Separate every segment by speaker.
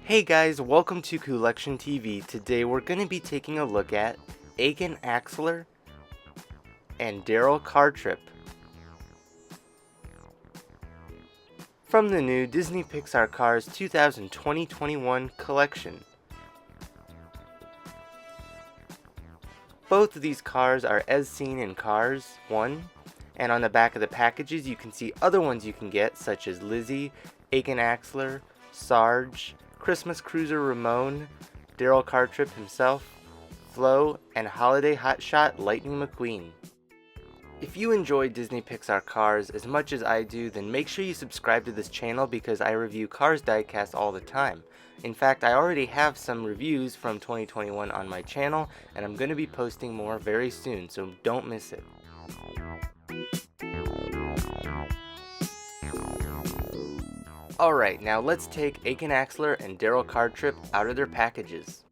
Speaker 1: Hey guys, welcome to COOLection TV. Today we're going to be taking a look at Aiken Axler and Darrell Cartrip from the new Disney Pixar Cars 2020-21 collection. Both of these cars are as seen in Cars 1, and on the back of the packages you can see other ones you can get, such as Lizzie, Aiken Axler, Sarge, Christmas Cruiser Ramon, Darrell Cartrip himself, Flo, and Holiday Hotshot Lightning McQueen. If you enjoy Disney Pixar Cars as much as I do, then make sure you subscribe to this channel because I review Cars diecast all the time. In fact, I already have some reviews from 2021 on my channel, and I'm going to be posting more very soon, so don't miss it. Alright, now let's take Aiken Axler and Darrell Cartrip out of their packages.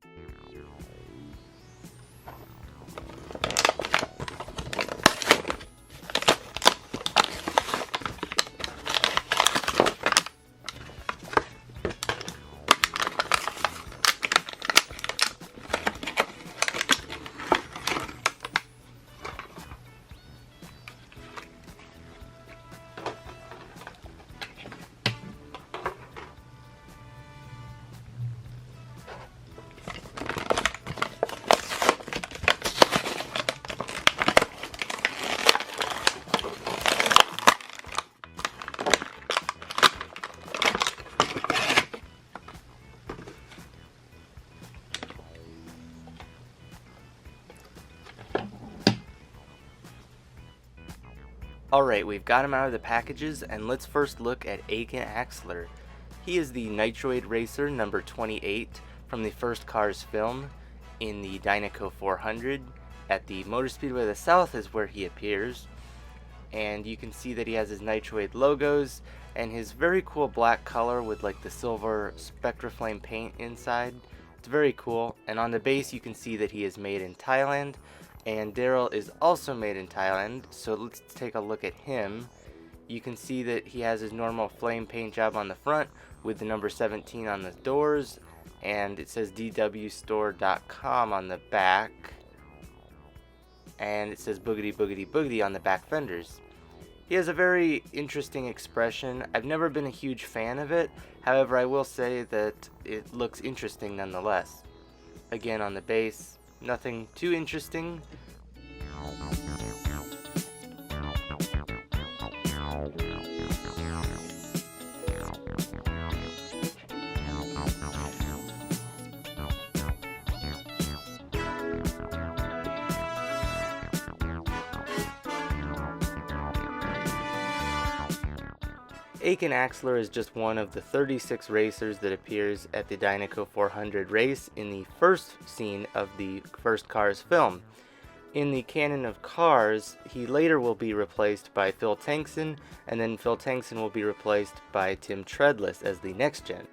Speaker 1: Alright, we've got him out of the packages, and let's first look at Aiken Axler. He is the Nitroade racer number 28 from the first Cars film in the Dinoco 400. At the Motor Speedway of the South is where he appears, and you can see that he has his Nitroade logos and his very cool black color with like the silver Spectraflame paint inside. It's very cool, and on the base you can see that he is made in Thailand. And Darrell is also made in Thailand, so let's take a look at him. You can see that he has his normal flame paint job on the front with the number 17 on the doors, and it says dwstore.com on the back, and it says boogity boogity boogity on the back fenders. He has a very interesting expression. I've never been a huge fan of it, however I will say that it looks interesting nonetheless. Again, on the base, nothing too interesting. Aiken Axler is just one of the 36 racers that appears at the Dinoco 400 race in the first scene of the first Cars film. In the canon of Cars, he later will be replaced by Phil Tankson, and then Phil Tankson will be replaced by Tim Treadless as the next gen.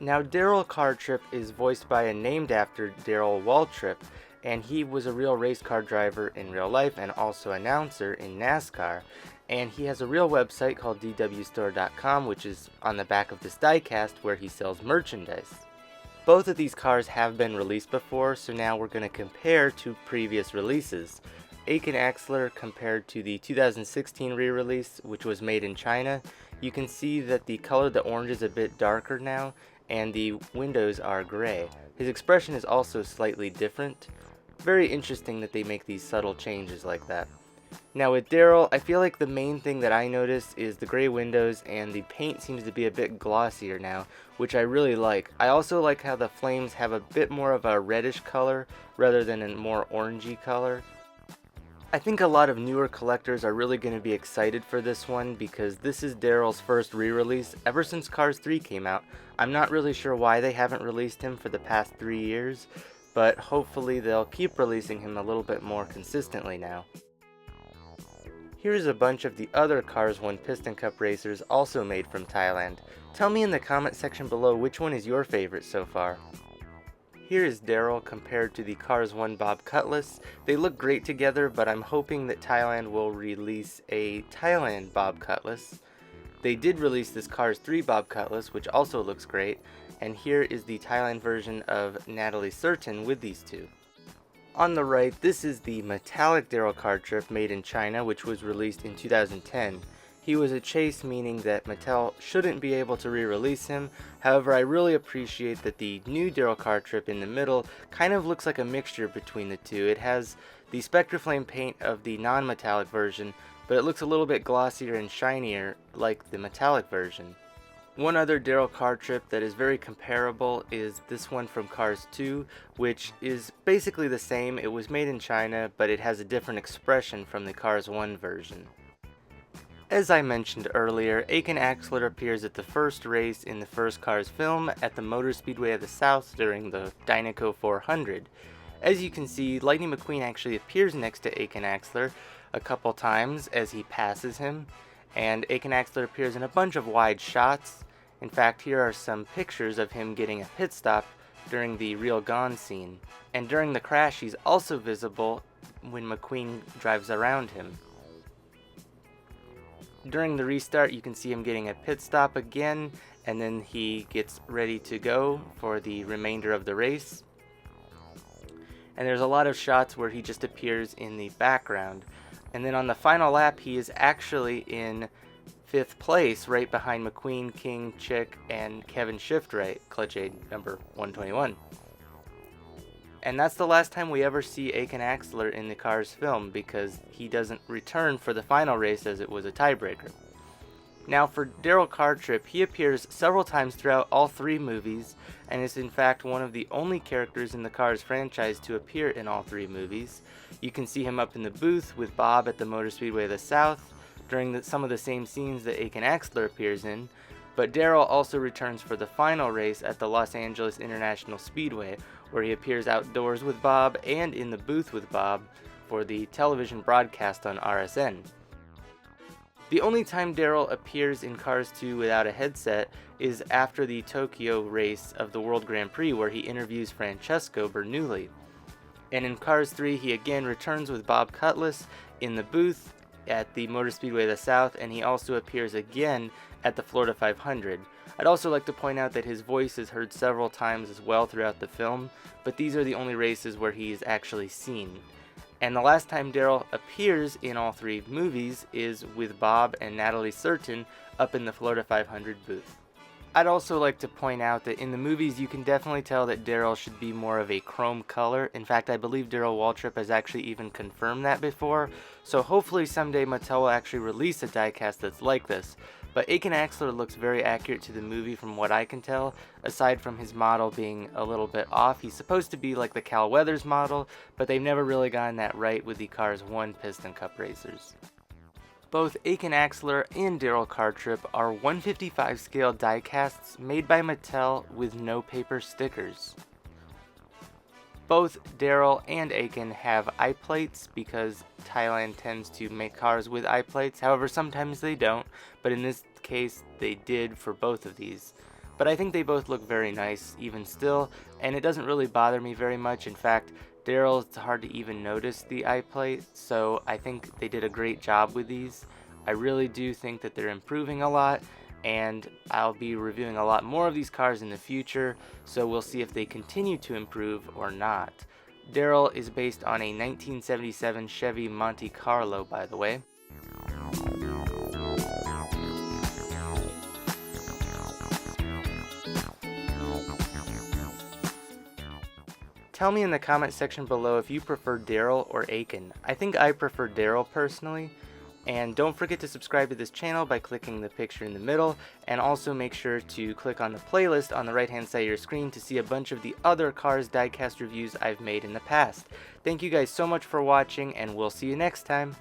Speaker 1: Now, Darrell Cartrip is voiced by and named after Darrell Waltrip, and he was a real race car driver in real life and also announcer in NASCAR. And he has a real website called dwstore.com, which is on the back of this diecast where he sells merchandise. Both of these cars have been released before, so now we're going to compare to previous releases. Aiken Axler compared to the 2016 re-release, which was made in China. You can see that the color of the orange is a bit darker now, and the windows are gray. His expression is also slightly different. Very interesting that they make these subtle changes like that. Now with Darrell, I feel like the main thing that I notice is the gray windows, and the paint seems to be a bit glossier now, which I really like. I also like how the flames have a bit more of a reddish color rather than a more orangey color. I think a lot of newer collectors are really going to be excited for this one because this is Darrell's first re-release ever since Cars 3 came out. I'm not really sure why they haven't released him for the past 3 years, but hopefully they'll keep releasing him a little bit more consistently now. Here's a bunch of the other Cars 1 Piston Cup racers also made from Thailand. Tell me in the comment section below which one is your favorite so far. Here is Darrell compared to the Cars 1 Bob Cutlass. They look great together, but I'm hoping that Thailand will release a Thailand Bob Cutlass. They did release this Cars 3 Bob Cutlass, which also looks great, and here is the Thailand version of Natalie Certain with these two. On the right, this is the metallic Darrell Cartrip made in China, which was released in 2010. He was a chase, meaning that Mattel shouldn't be able to re-release him. However, I really appreciate that the new Darrell Cartrip in the middle kind of looks like a mixture between the two. It has the Spectraflame paint of the non-metallic version, but it looks a little bit glossier and shinier like the metallic version. One other Darrell Cartrip that is very comparable is this one from Cars 2, which is basically the same. It was made in China, but it has a different expression from the Cars 1 version. As I mentioned earlier, Aiken Axler appears at the first race in the first Cars film at the Motor Speedway of the South during the Dinoco 400. As you can see, Lightning McQueen actually appears next to Aiken Axler a couple times as he passes him, and Aiken Axler appears in a bunch of wide shots. In fact, here are some pictures of him getting a pit stop during the Real Gone scene, and during the crash he's also visible when McQueen drives around him. During the restart, you can see him getting a pit stop again, and then he gets ready to go for the remainder of the race. And there's a lot of shots where he just appears in the background. And then on the final lap, he is actually in 5th place, right behind McQueen, King, Chick, and Kevin Shiftwright, clutch aid number 121. And that's the last time we ever see Aiken Axler in the Cars film, because he doesn't return for the final race as it was a tiebreaker. Now for Darrell Cartrip, he appears several times throughout all 3 movies, and is in fact one of the only characters in the Cars franchise to appear in all 3 movies. You can see him up in the booth with Bob at the Motor Speedway of the South, during some of the same scenes that Aiken Axler appears in, but Darrell also returns for the final race at the Los Angeles International Speedway, where he appears outdoors with Bob and in the booth with Bob for the television broadcast on RSN. The only time Darrell appears in Cars 2 without a headset is after the Tokyo race of the World Grand Prix, where he interviews Francesco Bernoulli. And in Cars 3 he again returns with Bob Cutlass in the booth at the Motor Speedway of the South, and he also appears again at the Florida 500. I'd also like to point out that his voice is heard several times as well throughout the film, but these are the only races where he is actually seen. And the last time Darrell appears in all 3 movies is with Bob and Natalie Certain up in the Florida 500 booth. I'd also like to point out that in the movies you can definitely tell that Darrell should be more of a chrome color. In fact, I believe Darrell Waltrip has actually even confirmed that before, so hopefully someday Mattel will actually release a diecast that's like this. But Aiken Axler looks very accurate to the movie from what I can tell, aside from his model being a little bit off. He's supposed to be like the Cal Weathers model, but they've never really gotten that right with the Cars 1 Piston Cup racers. Both Aiken Axler and Darrell Cartrip are 1/55 scale diecasts made by Mattel with no paper stickers. Both Darrell and Aiken have eye plates because Thailand tends to make cars with eye plates. However, sometimes they don't, but in this case they did for both of these. But I think they both look very nice even still, and it doesn't really bother me very much. In fact, Darrell, it's hard to even notice the eye plate, so I think they did a great job with these. I really do think that they're improving a lot, and I'll be reviewing a lot more of these cars in the future, so we'll see if they continue to improve or not. Darrell is based on a 1977 Chevy Monte Carlo, by the way. Tell me in the comment section below if you prefer Darrell or Aiken. I think I prefer Darrell personally. And don't forget to subscribe to this channel by clicking the picture in the middle, and also make sure to click on the playlist on the right hand side of your screen to see a bunch of the other Cars diecast reviews I've made in the past. Thank you guys so much for watching, and we'll see you next time.